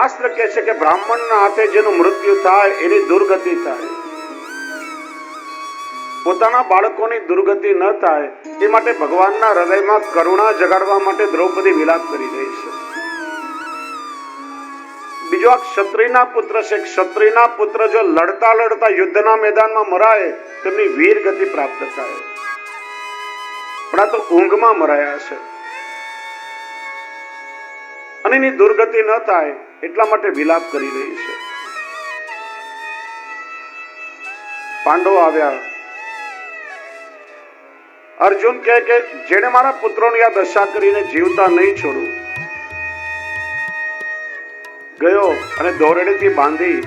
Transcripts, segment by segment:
શાસ્ત્ર કહે છે કે બ્રાહ્મણના હાથે જેનું મૃત્યુ થાય એની દુર્ગતિ થાય, પોતાના બાળકોની દુર્ગતિ ન થાય એ માટે ભગવાનના હૃદયમાં કરુણા જગાડવા માટે દ્રૌપદી વિલાપ કરી રહી છે. બીજો આ ક્ષત્રિયના પુત્ર છે. ક્ષત્રિયના પુત્ર જો લડતા લડતા યુદ્ધના મેદાનમાં મરાય તેમની વીર ગતિ પ્રાપ્ત થાય, પણ આ તો ઊંઘમાં મરાયા છે અને એની દુર્ગતિ ન થાય એટલા માટે વિલાપ કરી રહી છે. પાંડવો આવ્યા. અર્જુન કહે કે જેને મારા પુત્રોની આ દશા કરીને જીવતા નહીં છોડું, ગયો અને દોરડેથી બાંધી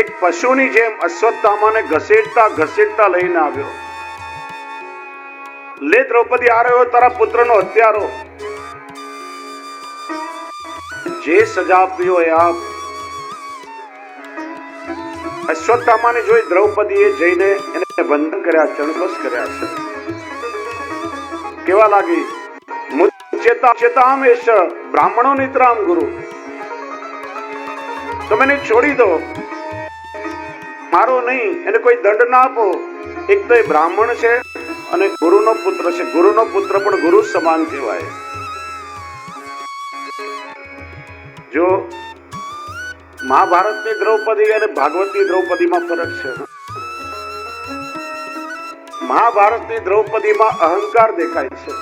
એક પશુની જેમ અશ્વત્થામાને ઘસેડતા ઘસેડતા લઈને આવ્યો. લે દ્રૌપદી, આ રહ્યો તારા પુત્રનો હત્યારો, જે સજા આપી હોય આપ. અશ્વત્થામાને જોઈ દ્રૌપદીએ જઈને એને બંધન કર્યા, ચણબસ કર્યા છે. કેવા લાગી? મુચ્ચેતા ચેતામ એશ બ્રાહ્મણો નિત્રામ ગુરુ. તમે એને છોડી દો, મારો નહીં, એને કોઈ દંડ ના આપો. એક તો એ બ્રાહ્મણ છે અને ગુરુનો પુત્ર છે. ગુરુનો પુત્ર પણ ગુરુ સમાન કહેવાય. જો મહાભારતની દ્રૌપદી અને ભાગવતની દ્રૌપદીમાં ફરક છે. મહાભારતની દ્રૌપદીમાં અહંકાર દેખાય છે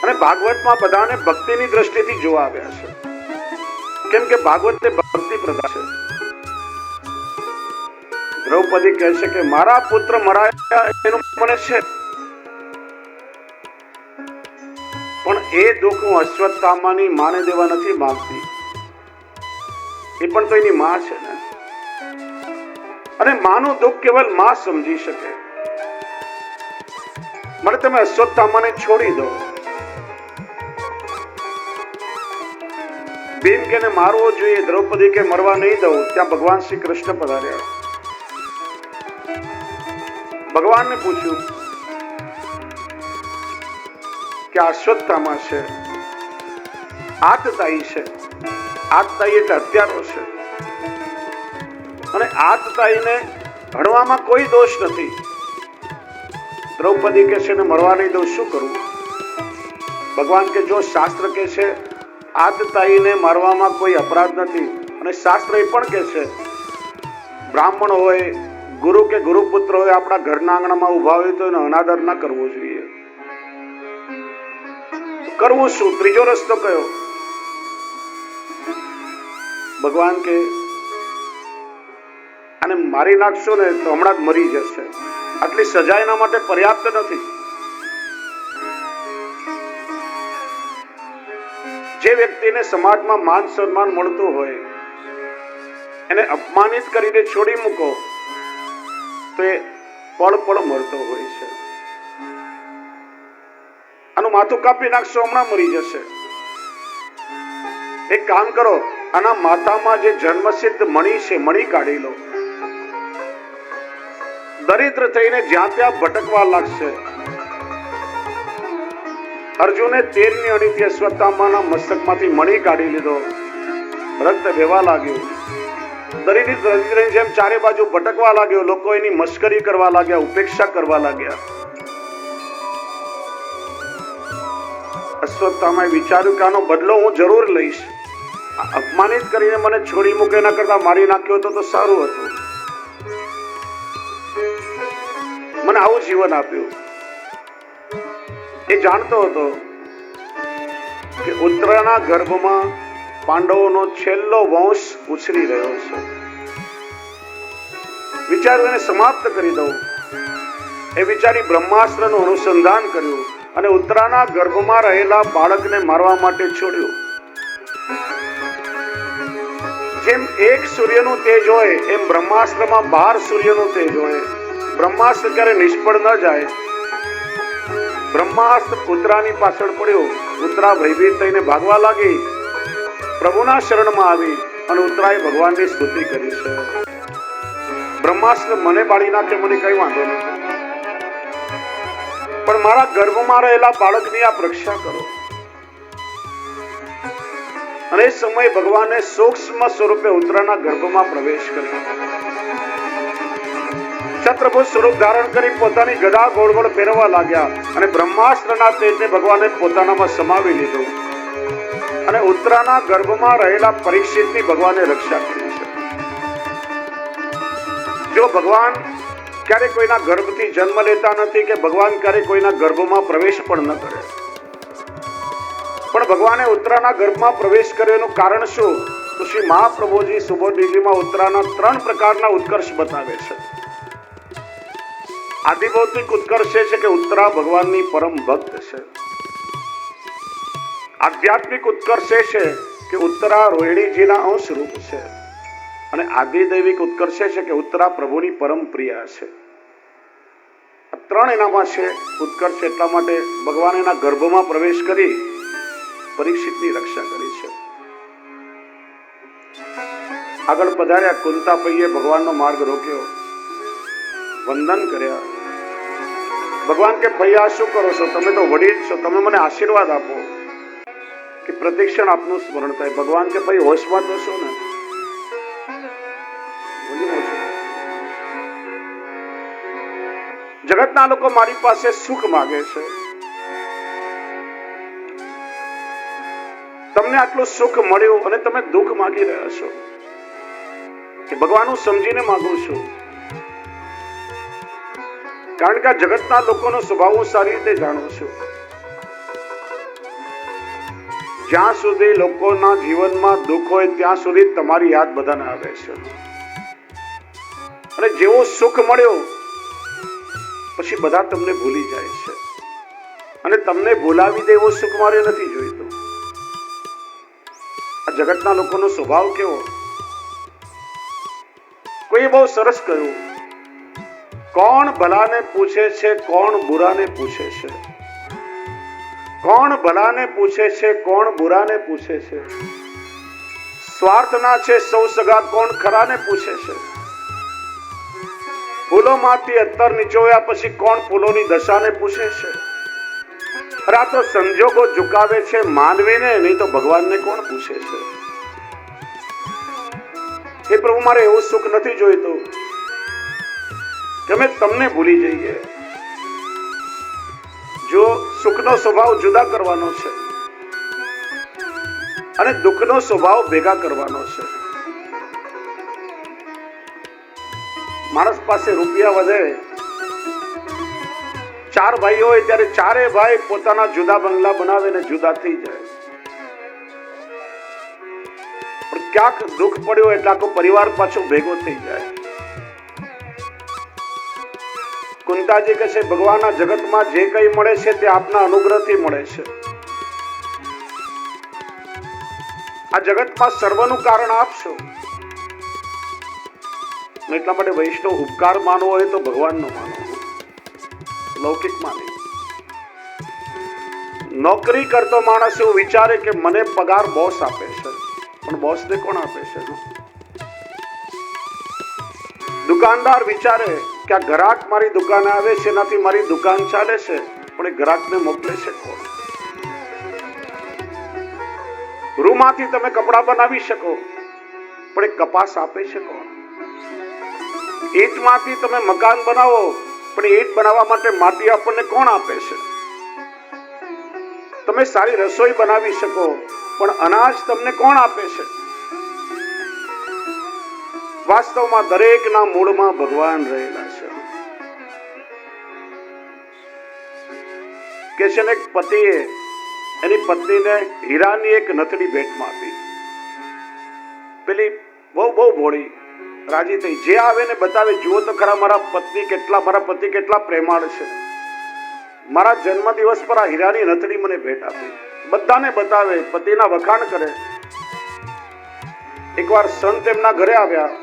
અને ભાગવતમાં બધાને ભક્તિની દ્રષ્ટિથી જોવા આવ્યા છે, કેમ કે ભાગવત તે ભક્તિ પ્રધાન છે. દ્રૌપદી કહે છે કે મારા પુત્ર મરાયા એનું મને છે, પણ એ દુઃખ હું અશ્વત્થામાની માને દેવા નથી માંગતી. એ પણ તો એની માં છે ને, અને માનું દુઃખ કેવલ માં સમજી શકે. મને તમે અશ્વત્થામાને છોડી દો. ભીમ કે મારવો જોઈએ, દ્રૌપદી કે મરવા નહીં દઉં. ત્યાં ભગવાન શ્રી કૃષ્ણ પધાર્યા. ભગવાનને પૂછ્યું કે અશ્વત્થામા છે, આતતાઈ છે. આતતાઈ એટલે હત્યારો છે, અને આતતાઈને ભણવામાં કોઈ દોષ નથી. દ્રૌપદી કે છે ને મરવા નહીં દઉં, શું કરું? ભગવાન કે જો શાસ્ત્ર કે છે આતતાઈને મારવામાં કોઈ અપરાધ નથી, અને શાસ્ત્ર એ પણ કે છે બ્રાહ્મણ હોય, ગુરુ કે ગુરુપુત્ર હોય, આપણા ઘરના આંગણામાં ઉભા હોય તો એનો અનાદર ના કરવો જોઈએ. કરવું શું? ત્રીજો રસ્તો કયો? ભગવાન કે આને મારી નાખશો ને તો હમણાં જ મરી જશે. આટલી સજા એના માટે પર્યાપ્ત નથી. જે વ્યક્તિને સમાજમાં માન સન્માન મળતું હોય એને અપમાનિત કરીને છોડી મૂકો તો એ પળ પળ મળતો હોય છે. આનું માથું કાપી નાખશો, હમણાં મરી જશે. એક કામ કરો, આના માથામાં જે જન્મસિદ્ધ મણી છે, મણી કાઢી લો. દરિદ્ર થઈને જ્યાં ત્યાં ભટકવા લાગશે. અર્જુને 13ની અણીથી અશ્વત્થામાના મસ્તકમાંથી મણી કાઢી લીધો. રક્ત વહેવા લાગ્યું. દરિદ્રની જેમ ચારે બાજુ ભટકવા લાગ્યો. લોકો એની મશ્કરી કરવા લાગ્યા, ઉપેક્ષા કરવા લાગ્યા. અશ્વત્થામાએ વિચાર્યું કે આનો બદલો હું જરૂર લઈશ. અપમાનિત કરીને મને છોડી મૂકે એના કરતા મારી નાખ્યો તો સારું હતું. મને આવું જીવન આપ્યું. એ જાણતો હતો કે ઉત્તરાના ગર્ભમાં પાંડવોનો છેલ્લો વંશ ઉછરી રહ્યો છે. વિચાર્યું એને સમાપ્ત કરી દઉં. એ વિચારી બ્રહ્માસ્ત્રનું અનુસંધાન કર્યું અને ઉત્તરાના ગર્ભમાં રહેલા બાળકને મારવા માટે છોડ્યું. જેમ એક સૂર્યનું તેજ હોય એમ બ્રહ્માસ્ત્રમાં 12 સૂર્યનું તેજ હોય. બ્રહ્માસ્ત્ર ક્યારે નિષ્ફળ ન જાય. બ્રહ્માસ્ત્ર ઉત્તરાની પાછળ પડ્યો. ઉત્તરા ભયભીત થઈને ભાગવા લાગી. પ્રભુના શરણમાં આવી અને ઉત્તરાએ ભગવાનની સ્તુતિ કરી છે. બ્રહ્માસ્ત્ર મને બાળી નાખે, મને કઈ વાંધો નથી, પણ મારા ગર્ભમાં રહેલા બાળકની આપ રક્ષા કરો. અને એ સમયે ભગવાને સૂક્ષ્મ સ્વરૂપે ઉત્તરાના ગર્ભમાં પ્રવેશ કર્યો. છત્રભુજ સ્વરૂપ ધારણ કરી પોતાની ગદા ગોળ ગોળ ફેરવવા લાગ્યા અને બ્રહ્માસ્ત્રના તેજને ભગવાને પોતાનામાં સમાવી લીધું અને ઉત્તરાના ગર્ભમાં રહેલા પરીક્ષિતની ભગવાને રક્ષા કરી છે. જો ભગવાન ક્યારે કોઈના ગર્ભથી જન્મ લેતા નથી કે ભગવાન ક્યારે કોઈના ગર્ભમાં પ્રવેશ પણ ન કરે, પણ ભગવાને ઉત્તરાના ગર્ભમાં પ્રવેશ કર્યો એનું કારણ શું? તો શ્રી મહાપ્રભુજી સુબોધજીમાં ઉત્તરાના 3 પ્રકારના ઉત્કર્ષ બતાવે છે. આદિભૌતિક ઉત્કર્ષ છે કે ઉત્તરા ભગવાનની પરમ ભક્ત છે. આધ્યાત્મિક ઉત્કર્ષ છે કે ઉત્તરા રોહિણીજીના અંશ રૂપ છે. અને આદિદૈવિક ઉત્કર્ષ છે કે ઉત્તરા પ્રભુની પરમ પ્રિય છે. આ 3 એનામાં છે ઉત્કર્ષ. એટલા માટે ભગવાન એના ગર્ભમાં પ્રવેશ કરી પરીક્ષિતની રક્ષા કરી છે. આગળ પધાર્યા. કુંતાપૈયે ભગવાનનો માર્ગ રોક્યો, વંદન કર્યા. ભગવાન કે ભૈયા શું કરો છો? તમે તો વડીલ છો, તમે મને આશીર્વાદ આપો કે પ્રતિક્ષણ આપનું સ્મરણ થાય. ભગવાન કે ભાઈ હોશમાં તો છો ને? જગતના લોકો મારી પાસે સુખ માંગે છે, તમને આટલું સુખ મળ્યું અને તમે દુઃખ માંગી રહ્યા છો. કે ભગવાન હું સમજીને માંગુ છું, કારણ કે આ જગતના લોકોનો સ્વભાવ હું સારી રીતે જાણું છું. જ્યાં સુધી લોકોના જીવનમાં દુઃખ હોય ત્યાં સુધી તમારી યાદ બધાને આવે છે. અને જેવો સુખ મળ્યો પછી બધા તમને ભૂલી જાય છે. અને તમને ભૂલાવી દે એવો સુખ મારે નથી જોઈતો. આ જગતના લોકોનો સ્વભાવ કેવો? કોઈ બહુ સરસ કહ્યું, કોણ ભલાને પૂછે છે, કોણ બુરાને પૂછે છે. કોણ ભલાને પૂછે છે, કોણ બુરાને પૂછે છે. સ્વાર્થના છે સૌ સગા, કોણ ખરાને પૂછે છે. ફૂલોમાંથી અત્તર નીચોવ્યા પછી કોણ ફૂલોની દશાને પૂછે છે. અરે આ તો સંજોગો ઝુકાવે છે માનવીને, નહીં તો ભગવાનને કોણ પૂછે છે. હે પ્રભુ, મારે એવું સુખ નથી જોઈતું કે અમે તમને ભૂલી જઈએ. જો સુખનો સ્વભાવ જુદા કરવાનો છે અને દુઃખનો સ્વભાવ ભેગા કરવાનો છે. માણસ પાસે રૂપિયા વધે, 4 ભાઈઓ હોય ત્યારે 4 ભાઈ પોતાના જુદા બંગલા બનાવે ને જુદા થઈ જાય. પણ ક્યાંક દુઃખ પડ્યો એટલે આખો પરિવાર પાછો ભેગો થઈ જાય. કુંતાજી કહે છે, ભગવાનના જગતમાં જે કંઈ મળે છે તે આપના અનુગ્રહથી મળે છે. આ જગતમાં સર્વનું કારણ આપશો. એટલા માટે વૈષ્ણવ ઉપકાર માનવો હોય તો ભગવાનનો માનવો, લૌકિક માની. નોકરી કરતો માણસ એવું વિચારે કે મને પગાર બોસ આપે છે, પણ બોસને કોણ આપે છે? દુકાનદાર વિચારે કે આ ગ્રાહક મારી દુકાને આવે છે, એનાથી મારી દુકાન ચાલે છે, પણ એ ગ્રાહકને મોકલે છે કોણ? રૂમાંથી તમે કપડા બનાવી શકો, પણ એ કપાસ આપે છે કોણ? ઈંટમાંથી તમે મકાન બનાવો, પણ ઈંટ બનાવવા માટે માટી આપણને કોણ આપે છે? તમે સારી રસોઈ બનાવી શકો, પણ અનાજ તમને કોણ આપે છે? વાસ્તવમાં દરેકના મૂળમાં ભગવાન રહેલા છે. કે છે ને, એક પતિએ એની પત્નીને હીરાની એક નથડી ભેટમાં આપી. પેલી બહુ ભોળી રાજી થઈ, જે આવે ને બતાવે, જુઓ તો ખરા મારા પતિ કેટલા પ્રેમાળ છે. મારા જન્મ દિવસ પર આ હીરાની નથડી મને ભેટ આપી. બધાને બતાવે, પતિના વખાણ કરે. એકવાર સંત એમના ઘરે આવ્યા,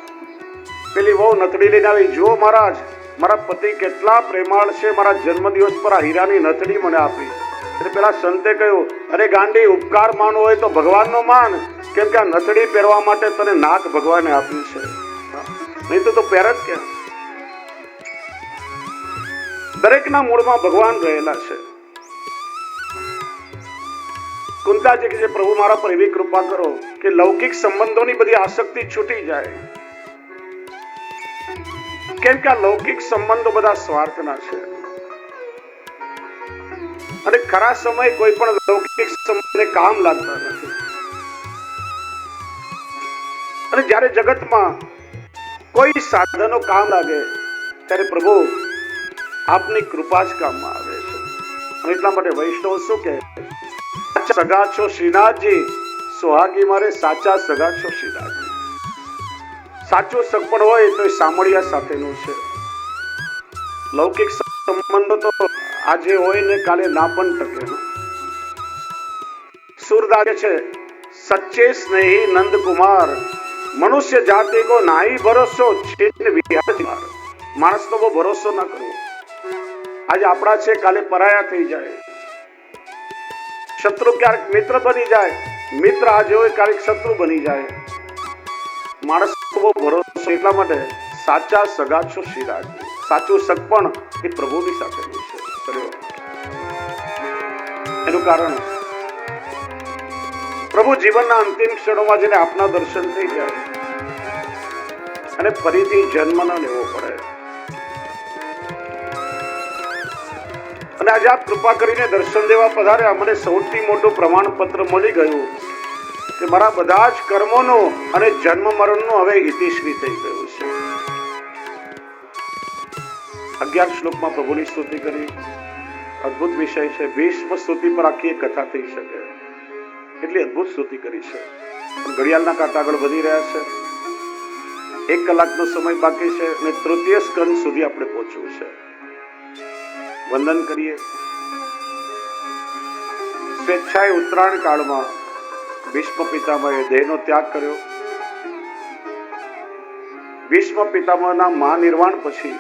પેલી બહુ નથડી લઈને આવી, જુઓ મહારાજ, મારા પતિ કેટલા પ્રેમાળ છે, મારા જન્મ દિવસ પર આ હીરાની નથડી મને આપી. એટલે પેલા સંતે કહ્યું, અરે ગાંડી, ઉપકાર માનવો હોય તો ભગવાનનો માન, કેમ કે આ નથડી પહેરવા માટે તને નાક ભગવાને આપ્યું છે, નહીં તો પહેરત ક્યાં? દરેકના મૂળમાં ભગવાન રહેલા છે. કુંતાજી કે પ્રભુ મારા પર એવી કૃપા કરો કે લૌકિક સંબંધોની બધી આસક્તિ છૂટી જાય, કેમ કે આ લૌકિક સંબંધો બધા સ્વાર્થના છે અને ખરા સમય કોઈ પણ લૌકિક સંબંધને કામ લાગતા નથી. અને જ્યારે જગતમાં કોઈ સાધનો કામ લાગે ત્યારે પ્રભુ આપની કૃપા જ કામમાં આવે છે. અને એટલા માટે વૈષ્ણવ શું કહે, સગા છો શ્રીનાથજી, સુહાગી મારે સાચા સગા છો શ્રીનાથજી. સાચું સગપણ હોય તો એ સામળિયા સાથેનું છે. લૌકિક સંબંધો તો આજે હોય ને કાલે ના પણ ટકે. સુરદાસ છે, સચ્ચે સ્નેહી નંદ કુમાર, મનુષ્ય જાતિ કો નાહી ભરોસો, માણસનો બહુ ભરોસો ના કરવો. આજે આપણા છે કાલે પરાયા થઈ જાય. શત્રુ ક્યારેક મિત્ર બની જાય, મિત્ર આજે હોય ક્યારેક શત્રુ બની જાય. માણસ બહુ ભરોસો. એટલા માટે સાચા સગા છો શ્રીરાજજી. સાચું સગપણ એ પ્રભુની સાથેનું છે. એનું કારણ પ્રભુ જીવનના અંતિમ ક્ષણોમાં જેને આપના દર્શન થઈ જાય અને ફરીથી જન્મ ન લેવો પડે. અને આજે આપ કૃપા કરીને દર્શન દેવા પધાર્યા. મને સૌથી મોટું પ્રમાણપત્ર મળી ગયું કે મારા બધા જ કર્મોનો અને જન્મ મરણનો હવે ઇતિશ્રી થઈ ગયું છે. 11 શ્લોકમાં પ્રભુની સ્તુતિ કરી. અદ્ભુત વિષય છે. 20 સ્તુતિ પર આખી કથા થઈ શકે એટલી અદ્ભુત સ્તુતિ કરી છે. ઘડિયાળના કાંટા આગળ વધી રહ્યા છે. 1 કલાકનો સમય બાકી છે અને તૃતીય સ્કંદ સુધી આપણે પહોંચવું છે. વંદન કરીએ. સ્વેચ્છાએ ઉત્તરાયણ કાળમાં ભીષ્મ પિતામહે દેહનો ત્યાગ કર્યો. ભીષ્મ પિતામહના મહાનિર્વાણ પછી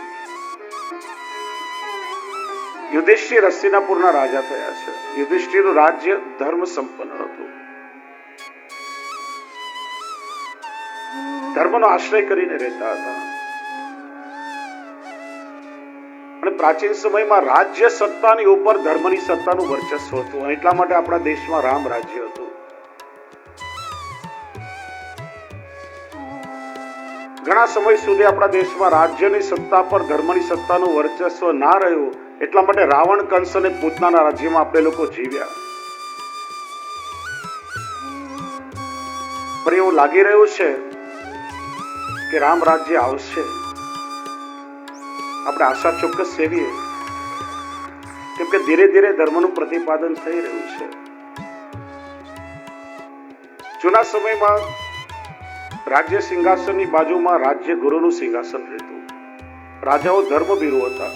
યુધિષ્ઠિર હસ્તિનાપુરના રાજા થયા છે. યુધિષ્ઠિરનું રાજ્ય ધર્મ સંપન્ન હતું. ધર્મનો આશ્રય કરીને રહેતા હતા. અને પ્રાચીન સમયમાં રાજ્ય સત્તાની ઉપર ધર્મની સત્તાનું વર્ચસ્વ હતું. એટલા માટે આપણા દેશમાં રામ રાજ્ય હતું. ઘણા સમય સુધી આપણા દેશમાં રાજ્યની સત્તા પર ધર્મની સત્તાનું વર્ચસ્વ ના રહ્યું. એટલા માટે રાવણ, કંસ અને પૂતનાના રાજ્યમાં આપણે લોકો જીવ્યા. પણ એવું લાગી રહ્યું છે કે રામ રાજ્ય આવશે. આપણે આશા ચોક્કસ સેવીએ, કેમ કે ધીરે ધીરે ધર્મનું પ્રતિપાદન થઈ રહ્યું છે. જૂના સમયમાં રાજ્ય સિંહાસનની બાજુમાં રાજ્ય ગુરુનું સિંહાસન રહેતું. રાજાઓ ધર્મભીરુ હતા.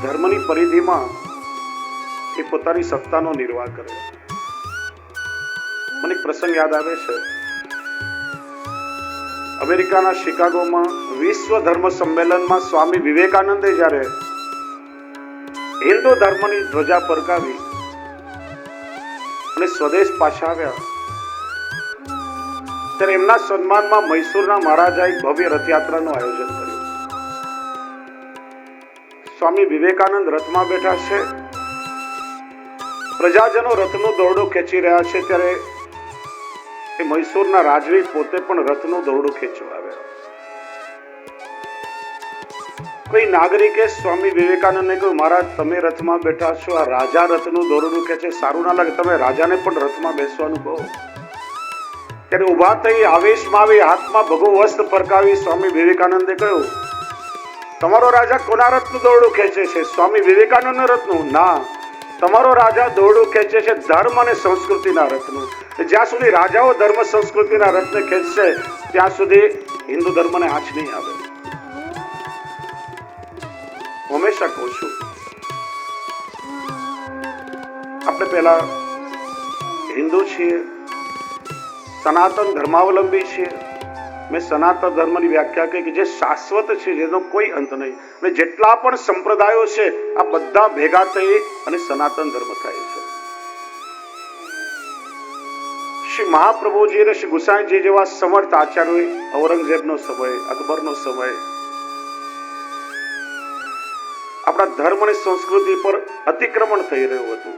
ધર્મની પરિધિમાં એ પોતાની સત્તાનો નિર્વાહ કરે. મને એક પ્રસંગ યાદ આવે છે. અમેરિકાના શિકાગોમાં વિશ્વ ધર્મ સંમેલનમાં સ્વામી વિવેકાનંદે જ્યારે હિન્દુ ધર્મની ધ્વજા ફરકાવી અને સ્વદેશ પાછા આવ્યા, ત્યારે એમના સન્માનમાં મૈસૂરના મહારાજાએ ભવ્ય રથયાત્રાનું આયોજન કર્યું. સ્વામી વિવેકાનંદ રથમાં બેઠા છે. પ્રજાજનો રથનું દોરડું ખેંચી રહ્યા છે ત્યારે એ મૈસૂરના રાજવી પોતે પણ રથનું દોરડું ખેંચવા આવ્યા. કોઈ નાગરિકે સ્વામી વિવેકાનંદને કહ્યું, મહારાજ તમે રથમાં બેઠા છો, આ રાજા રથનું દોરડું ખેંચે, સારું ના લાગે, તમે રાજાને પણ રથમાં બેસવાનું કહો. ત્યારે ઉભા થઈ આવેશમાં આવી હાથમાં ભગવું વસ્ત્ર ફરકાવી સ્વામી વિવેકાનંદે કહ્યું, તમારો રાજા કોના રથનું દોરડું ખેંચે છે? સ્વામી વિવેકાનંદના રથનું? ના, તમારો રાજા દોરડું ખેંચે છે ધર્મ અને સંસ્કૃતિના રથનું. જ્યાં સુધી રાજાઓ ધર્મ સંસ્કૃતિના રથને ખેંચશે ત્યાં સુધી હિન્દુ ધર્મને આંચ નહીં આવે. હું હંમેશા કહું છું, આપણે પહેલા હિન્દુ છીએ, સનાતન ધર્માવલંબી છીએ. મેં સનાતન ધર્મની વ્યાખ્યા કરી કે જે શાશ્વત છે, જેનો કોઈ અંત નહીં. અને જેટલા પણ સંપ્રદાયો છે આ બધા ભેગા થઈ અને સનાતન ધર્મ થાય છે. શ્રી મહાપ્રભુજી અને શ્રી ગુસાઈજી જેવા સમર્થ આચાર્યોએ ઔરંગઝેબનો સમય, અકબરનો સમય, આપણા ધર્મ અને સંસ્કૃતિ પર અતિક્રમણ થઈ રહ્યું હતું.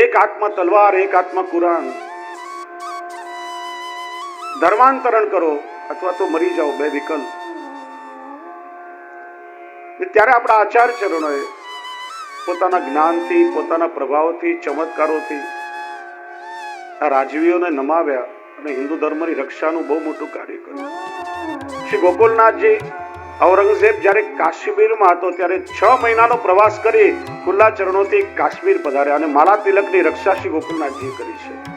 એક હાથમાં તલવાર, એક હાથમાં કુરાન. ધર્માંતરણ કરો અથવા તો મરી જાઓ, બે વિકલ્પ. ત્યારે આપણા આચાર્ય ચરણોએ પોતાના જ્ઞાનથી, પોતાના પ્રભાવથી, ચમત્કારોથી આ રાજવીઓને નમાવ્યા અને હિન્દુ ધર્મની રક્ષાનું બહુ મોટું કાર્ય કર્યું. શ્રી ગોકુલનાથજી ઔરંગઝેબ જ્યારે કાશ્મીરમાં હતો ત્યારે 6 મહિનાનો પ્રવાસ કરી ખુલ્લા ચરણોથી કાશ્મીર પધાર્યા અને માલા તિલકની રક્ષા શ્રી ગોકુલનાથજીએ કરી છે.